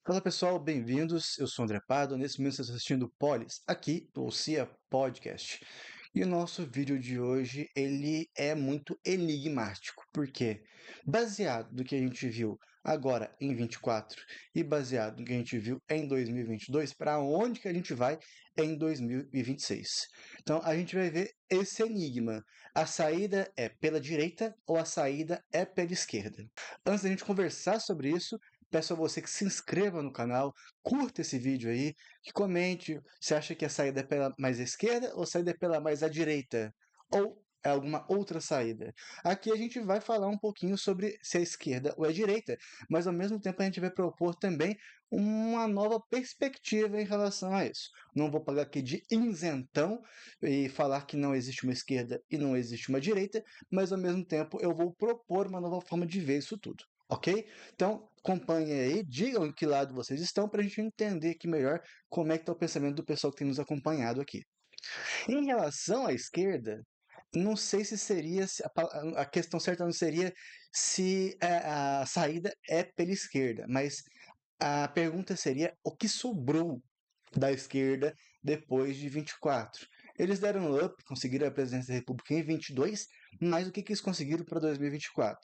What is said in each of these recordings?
Fala pessoal, bem-vindos. Eu sou o André Pardo. Nesse momento vocês estão assistindo o Polis, aqui do CIA Podcast. E o nosso vídeo de hoje, ele é muito enigmático. Por quê? Baseado no que a gente viu agora em 24 e baseado no que a gente viu em 2022, para onde que a gente vai em 2026? Então a gente vai ver esse enigma. A saída é pela direita ou a saída é pela esquerda? Antes da gente conversar sobre isso, peço a você que se inscreva no canal, curta esse vídeo aí, que comente se acha que a saída é pela mais esquerda ou a saída é pela mais à direita, ou é alguma outra saída. Aqui a gente vai falar um pouquinho sobre se é esquerda ou é direita, mas ao mesmo tempo a gente vai propor também uma nova perspectiva em relação a isso. Não vou pagar aqui de isentão e falar que não existe uma esquerda e não existe uma direita, mas ao mesmo tempo eu vou propor uma nova forma de ver isso tudo. Ok? Então, acompanhem aí, digam em que lado vocês estão para a gente entender aqui melhor como é que está o pensamento do pessoal que tem nos acompanhado aqui. Em relação à esquerda, não sei se seria, a questão certa não seria se a saída é pela esquerda, mas a pergunta seria o que sobrou da esquerda depois de 24. Eles deram um up, conseguiram a presidência da República em 22, mas o que eles conseguiram para 2024?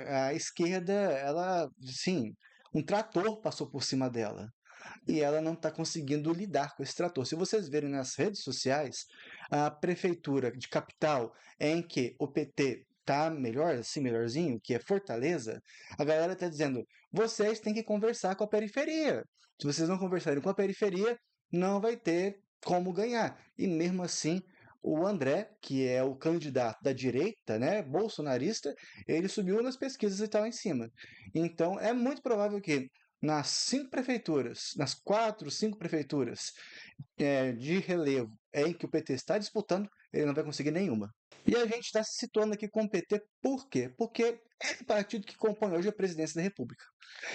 A esquerda, ela, sim, um trator passou por cima dela e ela não está conseguindo lidar com esse trator. Se vocês verem nas redes sociais, a prefeitura de capital em que o PT tá melhor, assim, melhorzinho, que é Fortaleza, a galera está dizendo, vocês têm que conversar com a periferia. Se vocês não conversarem com a periferia, não vai ter como ganhar. E mesmo assim, o André, que é o candidato da direita, né, bolsonarista, ele subiu nas pesquisas e está lá em cima. Então, é muito provável que nas 5 prefeituras, nas 4, 5 prefeituras de relevo em que o PT está disputando, ele não vai conseguir nenhuma. E a gente está se situando aqui com o PT por quê? Porque é o partido que compõe hoje a presidência da República.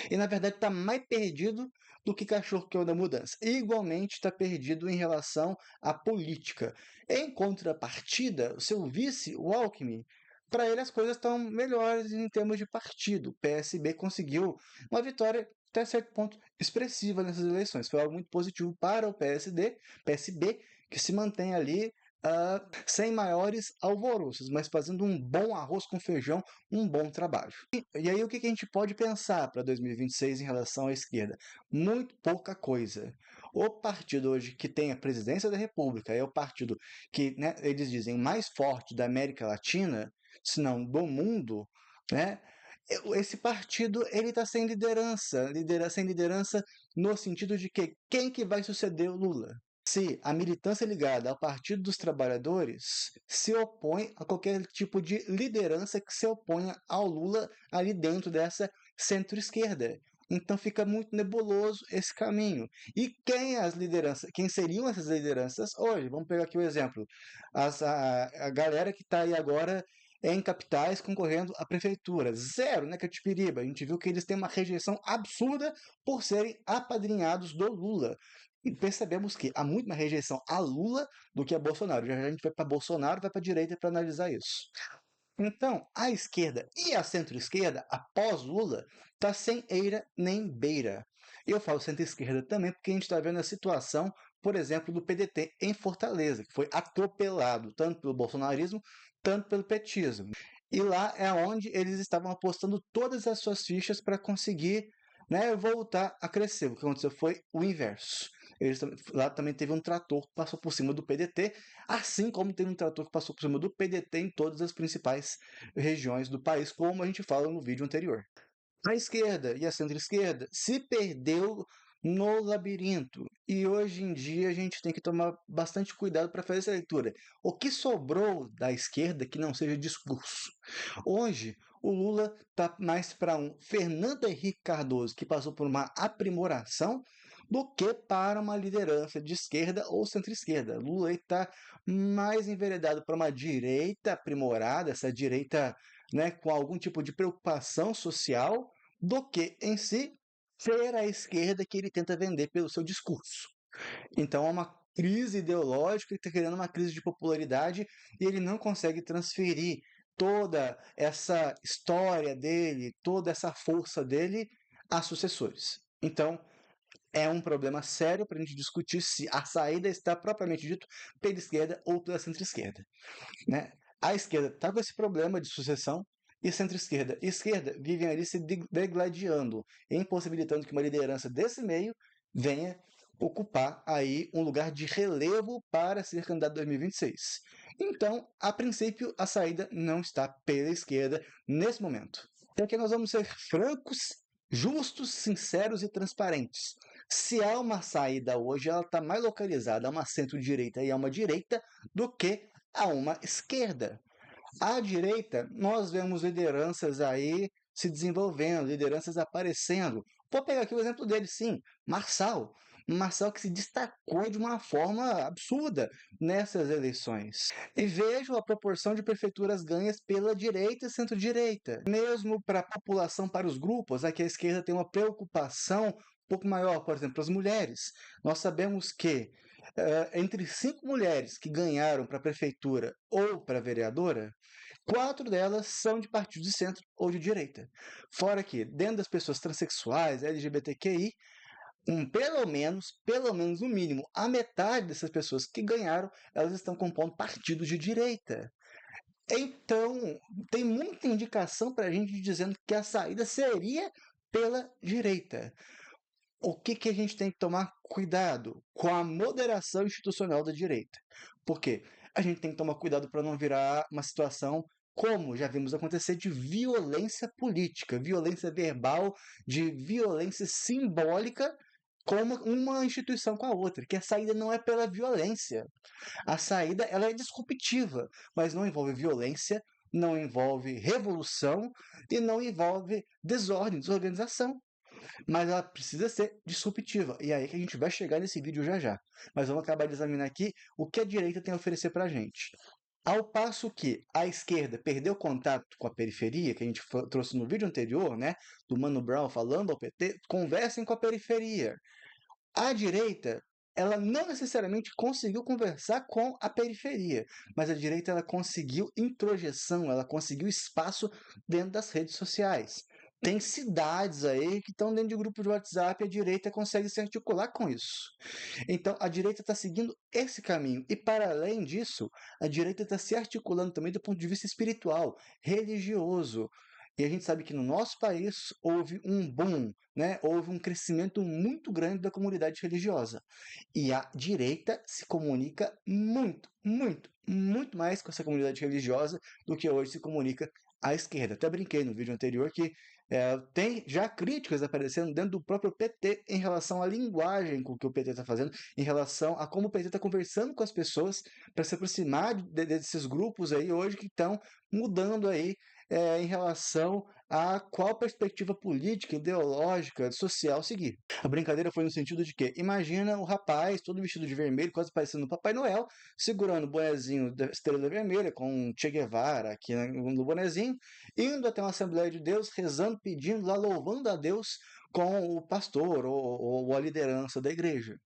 E na verdade está mais perdido do que cachorro que anda mudança. E igualmente está perdido em relação à política. Em contrapartida, o seu vice, o Alckmin, para ele as coisas estão melhores em termos de partido. O PSB conseguiu uma vitória até certo ponto expressiva nessas eleições. Foi algo muito positivo para o PSB, que se mantém ali sem maiores alvoroços, mas fazendo um bom arroz com feijão, um bom trabalho. E aí o que a gente pode pensar para 2026 em relação à esquerda? Muito pouca coisa. O partido hoje que tem a presidência da República é o partido que, né, eles dizem, mais forte da América Latina, se não do mundo, né? Esse partido ele está sem liderança, sem liderança no sentido de que quem que vai suceder o Lula? Se a militância ligada ao Partido dos Trabalhadores se opõe a qualquer tipo de liderança que se oponha ao Lula ali dentro dessa centro-esquerda. Então fica muito nebuloso esse caminho. E quem seriam essas lideranças hoje? Vamos pegar aqui o exemplo. A galera que está aí agora em capitais concorrendo à prefeitura. Zero, né, Catipiriba? A gente viu que eles têm uma rejeição absurda por serem apadrinhados do Lula. E percebemos que há muito mais rejeição a Lula do que a Bolsonaro. Já a gente vai para Bolsonaro, vai para a direita para analisar isso. Então, a esquerda e a centro-esquerda, após Lula, está sem eira nem beira. Eu falo centro-esquerda também porque a gente está vendo a situação, por exemplo, do PDT em Fortaleza, que foi atropelado tanto pelo bolsonarismo, tanto pelo petismo. E lá é onde eles estavam apostando todas as suas fichas para conseguir, né, voltar a crescer. O que aconteceu foi o inverso. Lá também teve um trator que passou por cima do PDT, assim como teve um trator que passou por cima do PDT em todas as principais regiões do país, como a gente fala no vídeo anterior. A esquerda e a centro-esquerda se perdeu no labirinto. E hoje em dia a gente tem que tomar bastante cuidado para fazer essa leitura. O que sobrou da esquerda que não seja discurso? Hoje, o Lula está mais para um Fernando Henrique Cardoso, que passou por uma aprimoração, do que para uma liderança de esquerda ou centro-esquerda. Lula está mais enveredado para uma direita aprimorada, essa direita, né, com algum tipo de preocupação social, do que em si ser a esquerda que ele tenta vender pelo seu discurso. Então é uma crise ideológica, ele está criando uma crise de popularidade e ele não consegue transferir toda essa história dele, toda essa força dele a sucessores. Então, é um problema sério para a gente discutir se a saída está propriamente dito pela esquerda ou pela centro-esquerda, né? A esquerda está com esse problema de sucessão e centro-esquerda e esquerda vivem ali se degladiando, impossibilitando que uma liderança desse meio venha ocupar aí um lugar de relevo para ser candidato em 2026. Então, a princípio, a saída não está pela esquerda nesse momento. Então aqui nós vamos ser francos, justos, sinceros e transparentes. Se há uma saída hoje, ela está mais localizada a uma centro-direita e a uma direita do que a uma esquerda. À direita, nós vemos lideranças aí se desenvolvendo, lideranças aparecendo. Vou pegar aqui o exemplo dele, sim, Marçal. Marçal que se destacou de uma forma absurda nessas eleições. E vejo a proporção de prefeituras ganhas pela direita e centro-direita. Mesmo para a população, para os grupos, aqui a esquerda tem uma preocupação um pouco maior, por exemplo, as mulheres. Nós sabemos que entre 5 mulheres que ganharam para a prefeitura ou para a vereadora, 4 delas são de partidos de centro ou de direita. Fora que, dentro das pessoas transexuais, LGBTQI, pelo menos no mínimo, a metade dessas pessoas que ganharam, elas estão compondo partidos de direita. Então, tem muita indicação para a gente dizendo que a saída seria pela direita. O que a gente tem que tomar cuidado com a moderação institucional da direita? Porque a gente tem que tomar cuidado para não virar uma situação como já vimos acontecer de violência política, violência verbal, de violência simbólica com uma instituição com a outra, que a saída não é pela violência. A saída ela é disruptiva, mas não envolve violência, não envolve revolução e não envolve desordem, desorganização. Mas ela precisa ser disruptiva. E é aí que a gente vai chegar nesse vídeo já já. Mas vamos acabar de examinar aqui o que a direita tem a oferecer para a gente. Ao passo que a esquerda perdeu contato com a periferia, que a gente trouxe no vídeo anterior, né, do Mano Brown falando ao PT, conversem com a periferia. A direita, ela não necessariamente conseguiu conversar com a periferia, mas a direita ela conseguiu introjeção, ela conseguiu espaço dentro das redes sociais. Tem cidades aí que estão dentro de grupo de WhatsApp e a direita consegue se articular com isso. Então, a direita está seguindo esse caminho. E, para além disso, a direita está se articulando também do ponto de vista espiritual, religioso. E a gente sabe que no nosso país houve um boom, né? Houve um crescimento muito grande da comunidade religiosa. E a direita se comunica muito mais com essa comunidade religiosa do que hoje se comunica à esquerda. Até brinquei no vídeo anterior que tem já críticas aparecendo dentro do próprio PT em relação à linguagem com que o PT está fazendo, em relação a como o PT está conversando com as pessoas para se aproximar desses grupos aí hoje que estão mudando aí em relação a qual perspectiva política, ideológica, social seguir. A brincadeira foi no sentido de que, imagina o rapaz todo vestido de vermelho, quase parecendo o Papai Noel, segurando o bonezinho da Estrela Vermelha, com Che Guevara aqui no bonezinho, indo até uma Assembleia de Deus, rezando, pedindo lá, louvando a Deus com o pastor ou a liderança da igreja.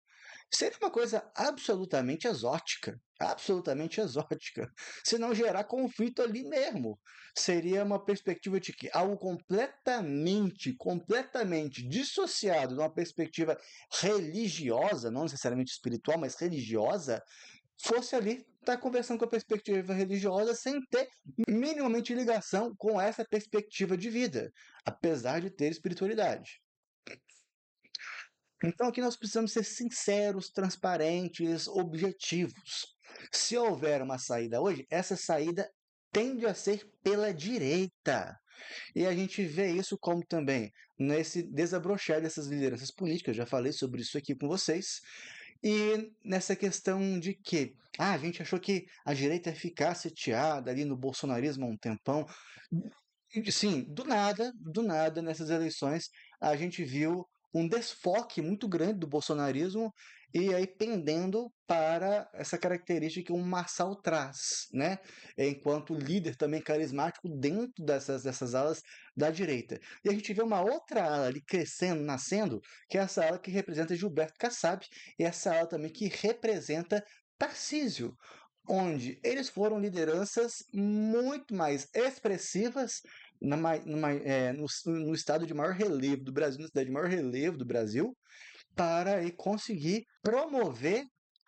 Seria uma coisa absolutamente exótica, se não gerar conflito ali mesmo. Seria uma perspectiva de que algo completamente dissociado de uma perspectiva religiosa, não necessariamente espiritual, mas religiosa, fosse ali estar conversando com a perspectiva religiosa sem ter minimamente ligação com essa perspectiva de vida, apesar de ter espiritualidade. Então aqui nós precisamos ser sinceros, transparentes, objetivos. Se houver uma saída hoje, essa saída tende a ser pela direita. E a gente vê isso como também nesse desabrochar dessas lideranças políticas, já falei sobre isso aqui com vocês, e nessa questão de que a gente achou que a direita ia ficar sitiada ali no bolsonarismo há um tempão. Sim, do nada, nessas eleições, a gente viu um desfoque muito grande do bolsonarismo e aí pendendo para essa característica que o Marçal traz, né? Enquanto líder também carismático dentro dessas alas da direita. E a gente vê uma outra ala ali crescendo, nascendo, que é essa ala que representa Gilberto Kassab e essa ala também que representa Tarcísio, onde eles foram lideranças muito mais expressivas, no estado de maior relevo do Brasil, na cidade de maior relevo do Brasil, para aí conseguir promover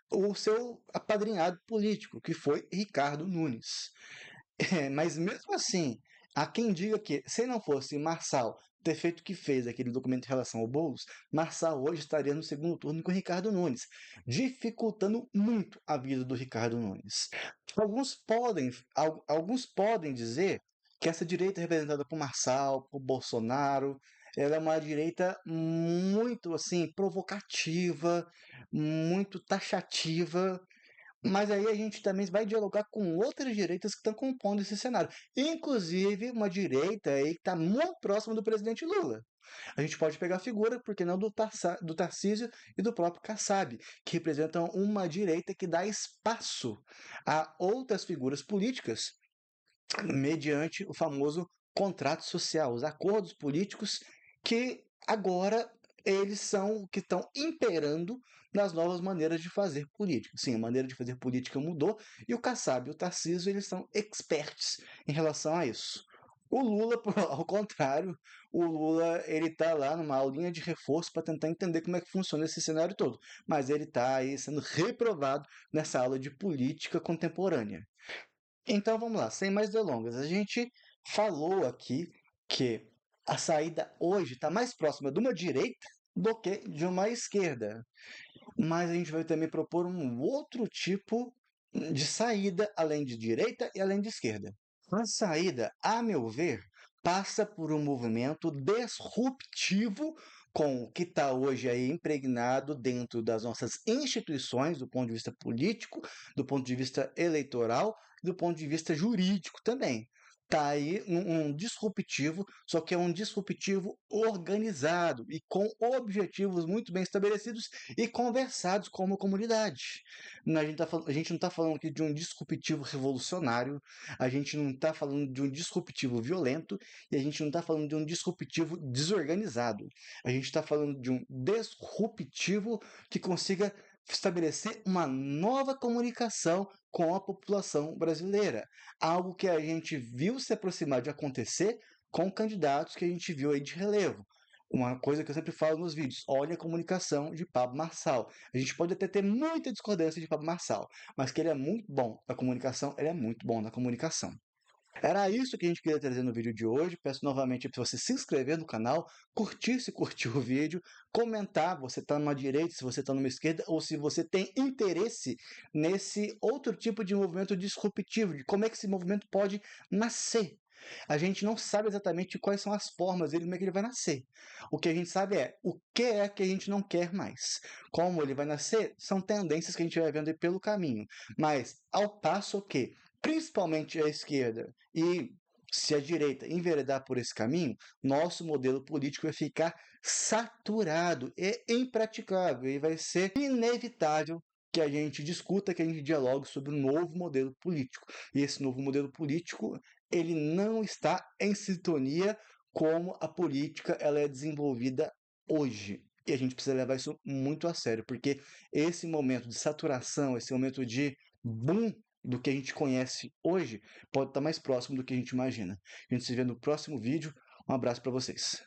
o seu apadrinhado político, que foi Ricardo Nunes. Mas mesmo assim, há quem diga que se não fosse Marçal ter feito o que fez aquele documento em relação ao Boulos, Marçal hoje estaria no segundo turno com Ricardo Nunes, dificultando muito a vida do Ricardo Nunes. Alguns podem dizer que essa direita representada por Marçal, por Bolsonaro, ela é uma direita muito assim provocativa, muito taxativa, mas aí a gente também vai dialogar com outras direitas que estão compondo esse cenário. Inclusive uma direita aí que está muito próxima do presidente Lula. A gente pode pegar a figura, por que não, do Tarcísio e do próprio Kassab, que representam uma direita que dá espaço a outras figuras políticas mediante o famoso contrato social, os acordos políticos que agora eles são o que estão imperando nas novas maneiras de fazer política. Sim, a maneira de fazer política mudou e o Kassab e o Tarcísio eles são experts em relação a isso. O Lula, ao contrário, o Lula ele está lá numa aulinha de reforço para tentar entender como é que funciona esse cenário todo, mas ele está aí sendo reprovado nessa aula de política contemporânea. Então vamos lá, sem mais delongas. A gente falou aqui que a saída hoje está mais próxima de uma direita do que de uma esquerda. Mas a gente vai também propor um outro tipo de saída, além de direita e além de esquerda. A saída, a meu ver, passa por um movimento disruptivo com o que está hoje aí impregnado dentro das nossas instituições, do ponto de vista político, do ponto de vista eleitoral, do ponto de vista jurídico também. Está aí um disruptivo, só que é um disruptivo organizado e com objetivos muito bem estabelecidos e conversados com uma comunidade. A gente não está falando aqui de um disruptivo revolucionário, a gente não está falando de um disruptivo violento e a gente não está falando de um disruptivo desorganizado. A gente está falando de um disruptivo que consiga estabelecer uma nova comunicação com a população brasileira. Algo que a gente viu se aproximar de acontecer com candidatos que a gente viu aí de relevo. Uma coisa que eu sempre falo nos vídeos, olha a comunicação de Pablo Marçal. A gente pode até ter muita discordância de Pablo Marçal, mas que ele é muito bom na comunicação, ele é muito bom na comunicação. Era isso que a gente queria trazer no vídeo de hoje. Peço novamente para você se inscrever no canal, curtir se curtiu o vídeo, comentar você está numa direita, se você está numa esquerda, ou se você tem interesse nesse outro tipo de movimento disruptivo, de como é que esse movimento pode nascer. A gente não sabe exatamente quais são as formas dele, como é que ele vai nascer. O que a gente sabe é o que é que a gente não quer mais. Como ele vai nascer, são tendências que a gente vai vendo aí pelo caminho. Mas, ao passo que, principalmente a esquerda e se a direita enveredar por esse caminho, nosso modelo político vai ficar saturado e impraticável e vai ser inevitável que a gente discuta, que a gente dialogue sobre um novo modelo político. E esse novo modelo político, ele não está em sintonia como a política ela é desenvolvida hoje. E a gente precisa levar isso muito a sério, porque esse momento de saturação, esse momento de boom do que a gente conhece hoje, pode estar mais próximo do que a gente imagina. A gente se vê no próximo vídeo. Um abraço para vocês.